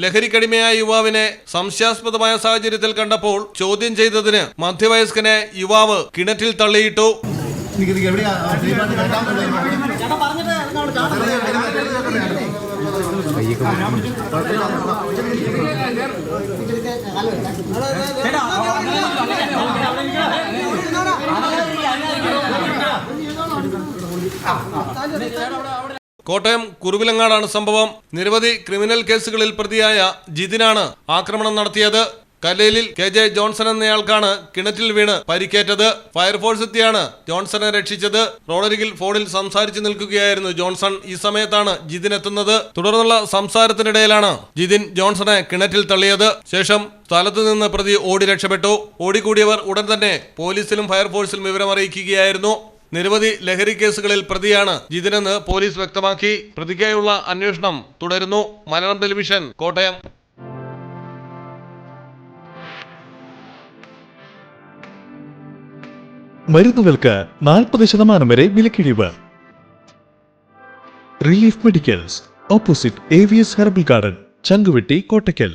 ലഹരിക്കടിമയായ യുവാവിനെ സംശയാസ്പദമായ സാഹചര്യത്തിൽ കണ്ടപ്പോൾ ചോദ്യം ചെയ്തതിന് മധ്യവയസ്കനെ യുവാവ് കിണറ്റിൽ തള്ളിയിട്ടു. കോട്ടയം കുറുവിലങ്ങാടാണ് സംഭവം. നിരവധി ക്രിമിനൽ കേസുകളിൽ പ്രതിയായ ജിതിനാണ് ആക്രമണം നടത്തിയത്. കല്ലേലിൽ KJ ജോൺസൺ എന്നയാൾക്കാണ് കിണറ്റിൽ വീണ് പരിക്കേറ്റത്. ഫയർഫോഴ്സ് എത്തിയാണ് ജോൺസനെ രക്ഷിച്ചത്. റോഡരികിൽ ഫോണിൽ സംസാരിച്ചു നിൽക്കുകയായിരുന്നു ജോൺസൺ. ഈ സമയത്താണ് ജിതിൻ എത്തുന്നത്. തുടർന്നുള്ള സംസാരത്തിനിടയിലാണ് ജിതിൻ ജോൺസനെ കിണറ്റിൽ തള്ളിയത്. ശേഷം സ്ഥലത്തു നിന്ന് പ്രതി ഓടി രക്ഷപ്പെട്ടു. ഓടിക്കൂടിയവർ ഉടൻ തന്നെ പോലീസിലും ഫയർഫോഴ്സിലും വിവരമറിയിക്കുകയായിരുന്നു. നിരവധി ലഹരി കേസുകളിൽ പ്രതിയാണ് ജിതിനെന്ന് പോലീസ് വ്യക്തമാക്കി. പ്രതിക്കായുള്ള അന്വേഷണം തുടരുന്നു. മലയാളം ടെലിവിഷൻ, കോട്ടയം. മരുന്നുകൾക്ക് 40% വരെ വിലക്കിഴിവ്. Relief medicals, opposite AVS herbal garden, Changuvetty, Kottakkal.